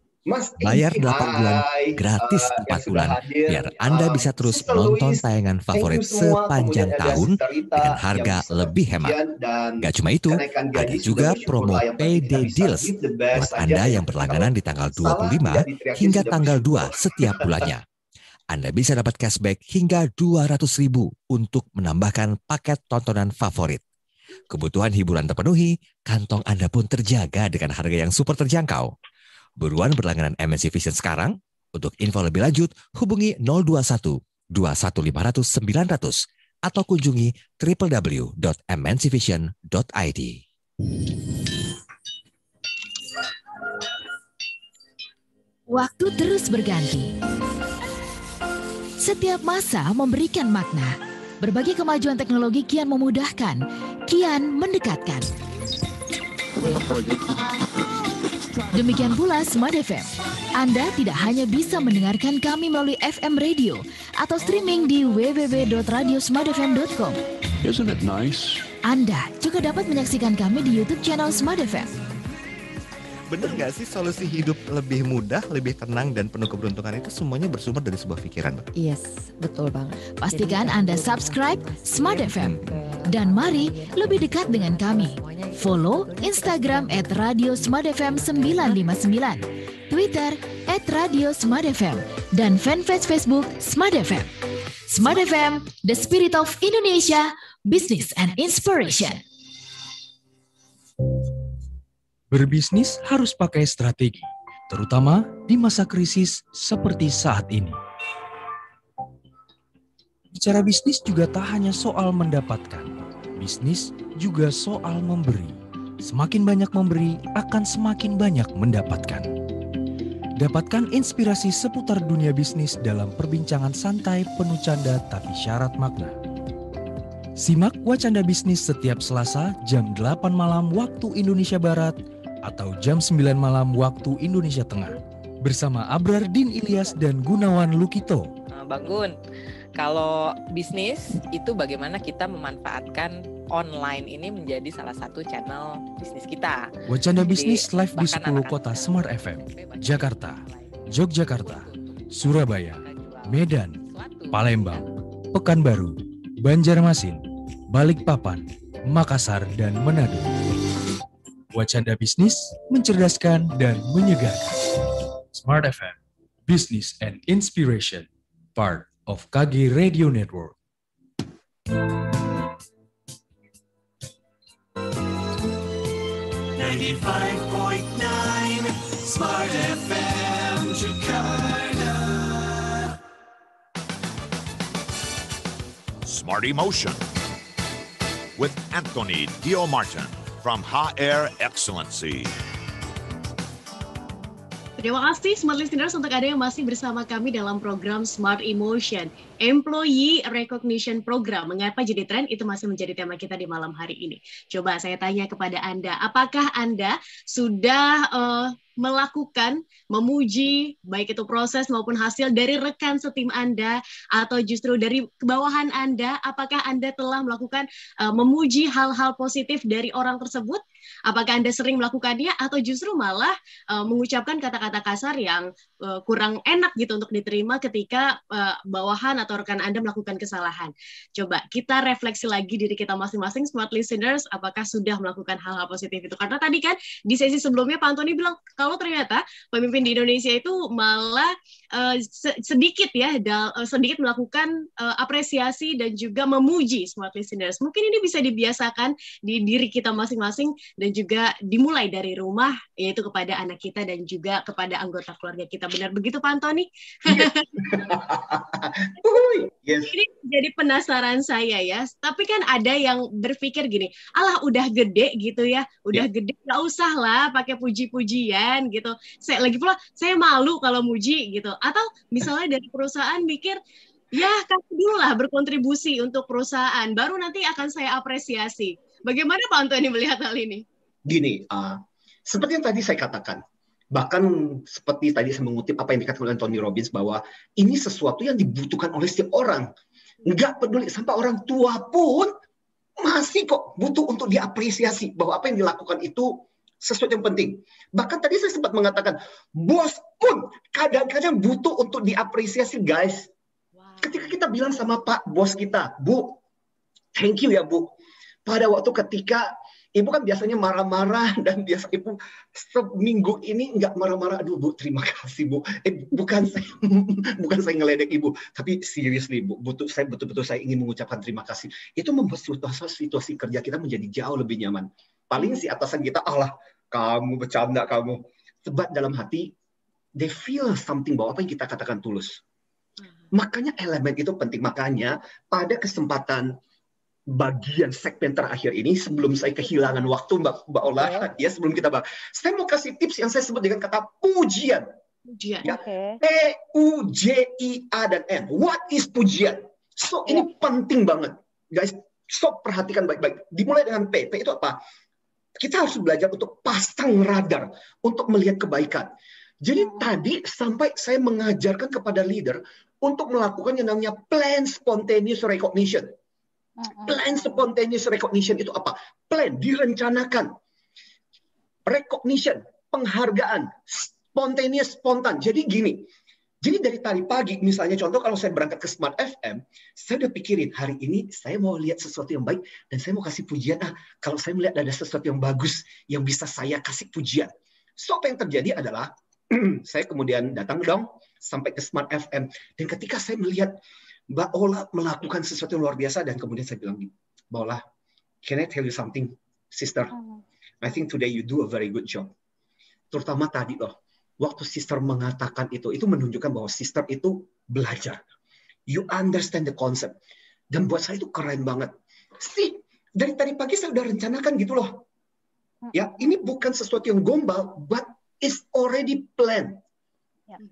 Bayar 8 bulan, gratis 4 bulan, biar Anda bisa terus menonton tayangan favorit sepanjang tahun dengan harga lebih hemat. Gak cuma itu, ada juga promo PD Deals buat Anda yang berlangganan di tanggal 25 hingga tanggal 2 setiap bulannya. Anda bisa dapat cashback hingga 200.000 untuk menambahkan paket tontonan favorit. Kebutuhan hiburan terpenuhi, kantong Anda pun terjaga dengan harga yang super terjangkau. Buruan berlangganan MNC Vision sekarang. Untuk info lebih lanjut, hubungi 021 21500 900 atau kunjungi www.mncvision.id. Waktu terus berganti. Setiap masa memberikan makna. Berbagai kemajuan teknologi kian memudahkan, kian mendekatkan. Demikian pula Smart FM. Anda tidak hanya bisa mendengarkan kami melalui FM radio atau streaming di www.radiosmartfm.com. Isn't it nice? Anda juga dapat menyaksikan kami di YouTube channel Smart FM. Bener nggak sih solusi hidup lebih mudah, lebih tenang, dan penuh keberuntungan itu semuanya bersumber dari sebuah pikiran? Yes, betul banget. Pastikan Anda subscribe Smart FM. Dan mari lebih dekat dengan kami. Follow Instagram @radiosmartfm959, Twitter @radiosmartfm, dan fanpage Facebook Smart FM. Smart FM, the spirit of Indonesia, business and inspiration. Berbisnis harus pakai strategi, terutama di masa krisis seperti saat ini. Bicara bisnis juga tak hanya soal mendapatkan, bisnis juga soal memberi. Semakin banyak memberi, akan semakin banyak mendapatkan. Dapatkan inspirasi seputar dunia bisnis dalam perbincangan santai penuh canda tapi syarat makna. Simak Wacanda Bisnis setiap Selasa jam 8 malam waktu Indonesia Barat atau jam 9 malam waktu Indonesia Tengah bersama Abrardin Ilyas dan Gunawan Lukito. Bang Gun, kalau bisnis itu bagaimana kita memanfaatkan online ini menjadi salah satu channel bisnis kita. Wacana Bisnis live di 10 kota Smart FM, Jakarta, Yogyakarta, Surabaya, Medan, Palembang, Pekanbaru, Banjarmasin, Balikpapan, Makassar, dan Manado. Wacana Bisnis mencerdaskan dan menyegarkan. Smart FM, Business and Inspiration, part of KG Radio Network. Smart FM Jakarta. Smart Emotion with Anthony Dio Martin from HR Excellency. Terima kasih Smart Listeners untuk Anda yang masih bersama kami dalam program Smart Emotion, Employee Recognition Program. Mengapa jadi tren? Itu masih menjadi tema kita di malam hari ini. Coba saya tanya kepada Anda, apakah Anda sudah melakukan, memuji, baik itu proses maupun hasil dari rekan setim Anda, atau justru dari kebawahan Anda, apakah Anda telah melakukan memuji hal-hal positif dari orang tersebut? Apakah Anda sering melakukannya, atau justru malah mengucapkan kata-kata kasar yang kurang enak gitu untuk diterima ketika bawahan atau rekan Anda melakukan kesalahan? Coba kita refleksi lagi diri kita masing-masing, Smart Listeners, apakah sudah melakukan hal-hal positif itu? Karena tadi kan di sesi sebelumnya Pak Antoni bilang, kalau ternyata pemimpin di Indonesia itu malah sedikit melakukan apresiasi dan juga memuji Smart Listeners. Mungkin ini bisa dibiasakan di diri kita masing-masing dan juga dimulai dari rumah, yaitu kepada anak kita dan juga kepada anggota keluarga kita. Benar begitu Pak Antoni? Yes. Ini jadi penasaran saya ya. Tapi kan ada yang berpikir gini, alah udah gede gitu ya, udah gede nggak usah lah pakai puji-pujian gitu. Lagi pula saya malu kalau muji gitu. Atau misalnya dari perusahaan mikir, ya kasih dulu lah berkontribusi untuk perusahaan, baru nanti akan saya apresiasi. Bagaimana Pak Antoni melihat hal ini? Gini, seperti yang tadi saya katakan, bahkan seperti tadi saya mengutip apa yang dikatakan oleh Tony Robbins, bahwa ini sesuatu yang dibutuhkan oleh setiap orang. Nggak peduli, sampai orang tua pun masih kok butuh untuk diapresiasi, bahwa apa yang dilakukan itu sesuatu yang penting. Bahkan tadi saya sempat mengatakan, bos pun kadang-kadang butuh untuk diapresiasi, guys. Wow. Ketika kita bilang sama Pak Bos kita, Bu, thank you ya Bu. Pada waktu ketika Ibu kan biasanya marah-marah, dan biasa Ibu seminggu ini nggak marah-marah. Aduh Bu, terima kasih Bu. Bukan saya ngeledek Ibu, tapi seriously Bu, saya betul-betul saya ingin mengucapkan terima kasih. Itu membuat situasi kerja kita menjadi jauh lebih nyaman. Paling si atasan kita, Allah, kamu bercanda kamu. Sebab dalam hati, they feel something bahwa apa yang kita katakan tulus. Makanya elemen itu penting. Makanya pada kesempatan bagian segmen terakhir ini, sebelum saya kehilangan waktu Mbak Ola, ya sebelum kita bahas, saya mau kasih tips yang saya sebut dengan kata pujian. Pujian. Ya. P-U-J-I-A dan N. What is pujian? So ini penting banget, guys. So perhatikan baik-baik. Dimulai dengan P. P itu apa? Kita harus belajar untuk pasang radar, untuk melihat kebaikan. Jadi tadi sampai saya mengajarkan kepada leader untuk melakukan yang namanya plan spontaneous recognition. Plan spontaneous recognition itu apa? Plan, direncanakan. Recognition, penghargaan, spontaneous, spontan. Jadi gini, jadi dari tadi pagi, misalnya contoh kalau saya berangkat ke Smart FM, saya udah pikirin, hari ini saya mau lihat sesuatu yang baik, dan saya mau kasih pujian. Kalau saya melihat ada sesuatu yang bagus, yang bisa saya kasih pujian. So, apa yang terjadi adalah, saya kemudian datang dong, sampai ke Smart FM. Dan ketika saya melihat Mbak Ola melakukan sesuatu yang luar biasa, dan kemudian saya bilang, Mbak Ola, can I tell you something, sister? I think today you do a very good job. Terutama tadi loh, waktu sister mengatakan itu menunjukkan bahwa sister itu belajar. You understand the concept. Dan buat saya itu keren banget. Dari tadi pagi saya udah rencanakan gitu loh. Ya, ini bukan sesuatu yang gombal, but it's already planned.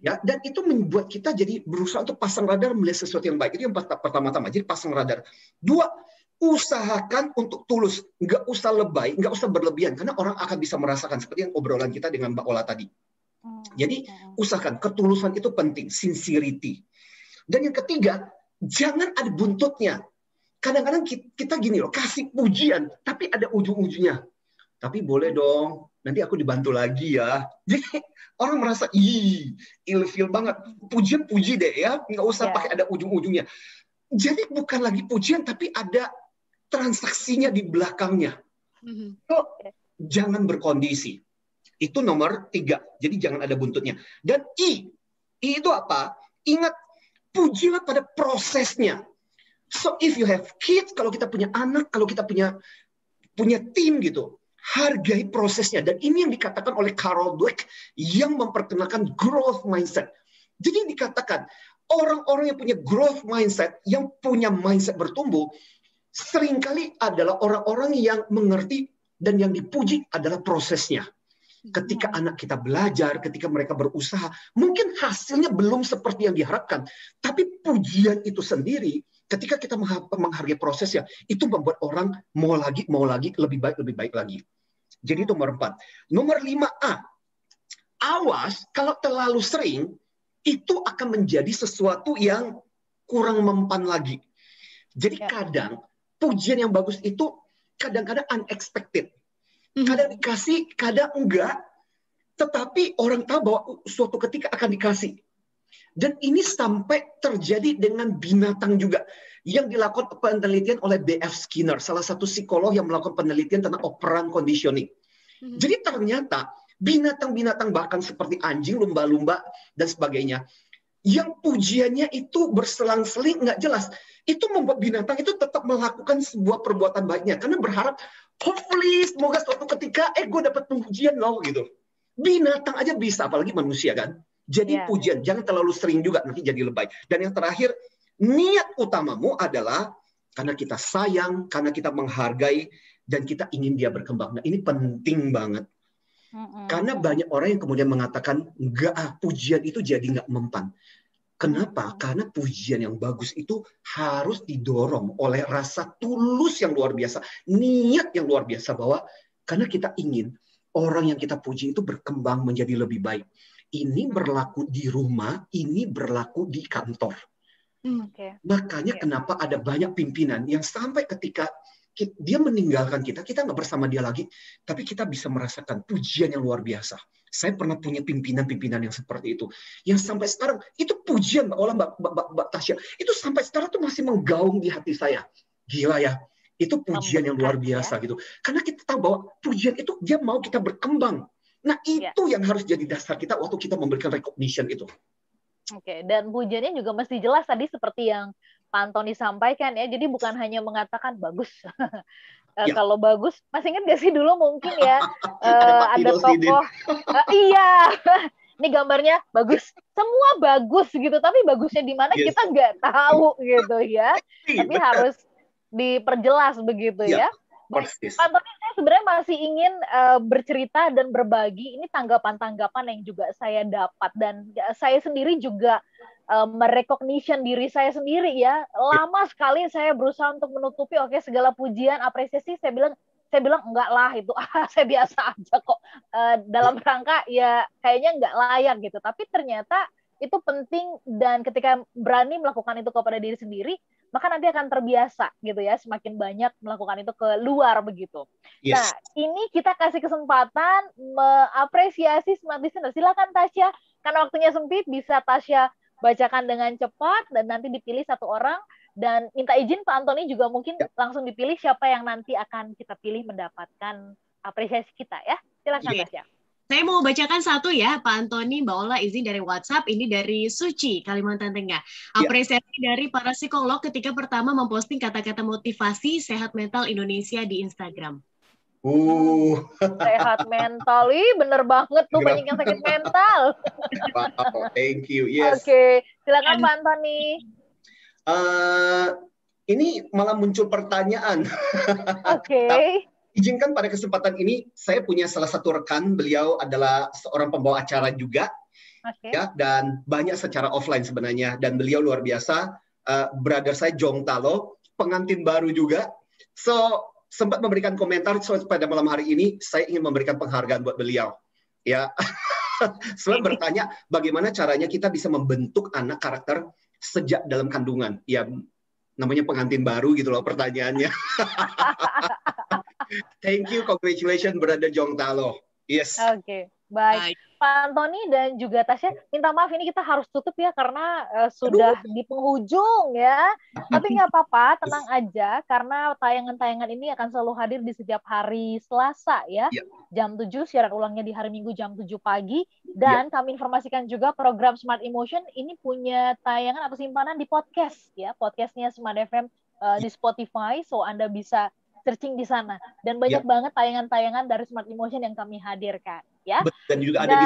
Ya, dan itu membuat kita jadi berusaha untuk pasang radar melihat sesuatu yang baik. Itu yang pertama-tama. Jadi pasang radar. 2, usahakan untuk tulus. Nggak usah lebay, nggak usah berlebihan. Karena orang akan bisa merasakan seperti yang obrolan kita dengan Mbak Ola tadi. Jadi usahakan, ketulusan itu penting, sincerity. Dan yang ketiga, jangan ada buntutnya. Kadang-kadang kita gini loh, kasih pujian, tapi ada ujung-ujungnya. Tapi boleh dong, nanti aku dibantu lagi ya. Jadi orang merasa, ilfil banget. Pujian puji deh ya, nggak usah pakai ada ujung-ujungnya. Jadi bukan lagi pujian, tapi ada transaksinya di belakangnya. So, jangan berkondisi. Itu nomor 3. Jadi jangan ada buntutnya. Dan I itu apa? Ingat, pujilah pada prosesnya. So if you have kids, kalau kita punya anak, kalau kita punya tim gitu, hargai prosesnya. Dan ini yang dikatakan oleh Carol Dweck yang memperkenalkan growth mindset. Jadi dikatakan orang-orang yang punya growth mindset, yang punya mindset bertumbuh, seringkali adalah orang-orang yang mengerti dan yang dipuji adalah prosesnya. Ketika anak kita belajar, ketika mereka berusaha, mungkin hasilnya belum seperti yang diharapkan. Tapi pujian itu sendiri, ketika kita menghargai prosesnya, itu membuat orang mau lagi, lebih baik lagi. Jadi itu nomor 4. Nomor 5A, awas kalau terlalu sering, itu akan menjadi sesuatu yang kurang mempan lagi. Jadi kadang, pujian yang bagus itu kadang-kadang unexpected. Kadang dikasih, kadang enggak. Tetapi orang tahu bahwa suatu ketika akan dikasih. Dan ini sampai terjadi dengan binatang juga. Yang dilakukan penelitian oleh B.F. Skinner. Salah satu psikolog yang melakukan penelitian tentang operant conditioning. Jadi ternyata binatang-binatang bahkan seperti anjing, lumba-lumba, dan sebagainya. Yang pujiannya itu berselang-seling, nggak jelas. Itu membuat binatang itu tetap melakukan sebuah perbuatan baiknya. Karena berharap, hopefully, semoga suatu ketika, gue dapat pujian loh, gitu. Binatang aja bisa, apalagi manusia kan. Jadi pujian, jangan terlalu sering juga, nanti jadi lebay. Dan yang terakhir, niat utamamu adalah karena kita sayang, karena kita menghargai, dan kita ingin dia berkembang. Nah, ini penting banget. Karena banyak orang yang kemudian mengatakan, pujian itu jadi nggak mempan. Kenapa? Karena pujian yang bagus itu harus didorong oleh rasa tulus yang luar biasa, niat yang luar biasa, bahwa karena kita ingin orang yang kita puji itu berkembang menjadi lebih baik. Ini berlaku di rumah, ini berlaku di kantor. Makanya kenapa ada banyak pimpinan yang sampai ketika dia meninggalkan kita nggak bersama dia lagi, tapi kita bisa merasakan pujian yang luar biasa. Saya pernah punya pimpinan-pimpinan yang seperti itu, yang sampai sekarang itu pujian, Mbak Tasya, itu sampai sekarang tuh masih menggaung di hati saya. Gila ya, itu pujian yang luar biasa gitu. Karena kita tahu bahwa pujian itu dia mau kita berkembang. Nah itu yang harus jadi dasar kita waktu kita memberikan recognition itu. Dan pujiannya juga mesti jelas tadi seperti yang Pak Antoni sampaikan ya. Jadi bukan hanya mengatakan bagus. Kalau bagus, masih ingat gak sih dulu mungkin ya ada tokoh. Iya, ini gambarnya bagus. Semua bagus gitu, tapi bagusnya di mana kita nggak tahu gitu ya. Tapi harus diperjelas begitu ya. Pak Antoni, saya sebenarnya masih ingin bercerita dan berbagi. Ini tanggapan-tanggapan yang juga saya dapat. Dan saya sendiri juga merecognition diri saya sendiri ya. Lama sekali saya berusaha untuk menutupi segala pujian, apresiasi. Saya bilang enggak lah itu. Saya biasa aja kok. Dalam rangka ya kayaknya enggak layak gitu. Tapi ternyata itu penting, dan ketika berani melakukan itu kepada diri sendiri, maka nanti akan terbiasa gitu ya, semakin banyak melakukan itu ke luar begitu. Nah, ini kita kasih kesempatan mengapresiasi smart listener. Silakan Tasya, karena waktunya sempit, bisa Tasya bacakan dengan cepat dan nanti dipilih satu orang, dan minta izin Pak Antoni juga mungkin langsung dipilih siapa yang nanti akan kita pilih mendapatkan apresiasi kita ya. Silakan Tasya. Saya mau bacakan satu ya, Pak Antoni, Mbak Ola izin dari WhatsApp, ini dari Suci, Kalimantan Tengah. Apresiasi dari para psikolog ketika pertama memposting kata-kata motivasi sehat mental Indonesia di Instagram. Sehat mental, bener banget tuh, banyak yang sakit mental. Wow, thank you. Yes. Silakan Pak Antoni. Ini malah muncul pertanyaan. Izinkan pada kesempatan ini, saya punya salah satu rekan, beliau adalah seorang pembawa acara juga, ya, dan banyak secara offline sebenarnya, dan beliau luar biasa. Brother saya Jong Talo, pengantin baru juga, sempat memberikan komentar. So pada malam hari ini, saya ingin memberikan penghargaan buat beliau, ya. Selalu bertanya bagaimana caranya kita bisa membentuk anak karakter sejak dalam kandungan. Ya, namanya pengantin baru gitu loh pertanyaannya. Thank you, congratulations Brother Jongtalo. Yes. Oke, baik. Pak Antoni dan juga Tasya, minta maaf ini kita harus tutup ya karena sudah di penghujung ya. Tapi nggak apa-apa, tenang aja karena tayangan-tayangan ini akan selalu hadir di setiap hari Selasa ya. Jam 7, siaran ulangnya di hari Minggu jam 7 pagi. Dan kami informasikan juga program Smart Emotion ini punya tayangan atau simpanan di podcast ya. Podcastnya Smart FM di Spotify, so Anda bisa searching di sana. Dan banyak banget tayangan-tayangan dari Smart Emotion yang kami hadirkan. Ya. Dan juga ada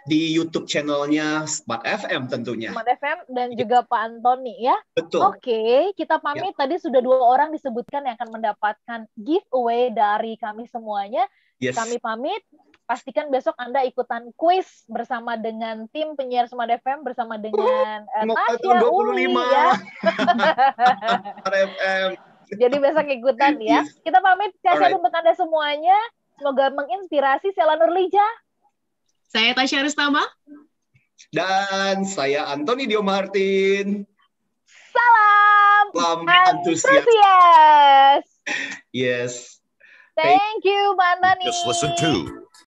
di YouTube channelnya Smart FM tentunya. Smart FM dan juga Pak Antoni ya. Betul. Oke, kita pamit. Tadi sudah 2 orang disebutkan yang akan mendapatkan giveaway dari kami semuanya. Kami pamit. Pastikan besok Anda ikutan quiz bersama dengan tim penyiar Smart FM bersama dengan Tasya Uli ya. Smart FM. Jadi besok ikutan ya. Kita pamit. Sehat untuk Anda semuanya. Semoga menginspirasi. Saya Lanur Lija. Saya Tasya Ristama. Dan saya Antoni Dio Martin. Salam antusias. Yes. Thank you, Pak Antoni. Just listen to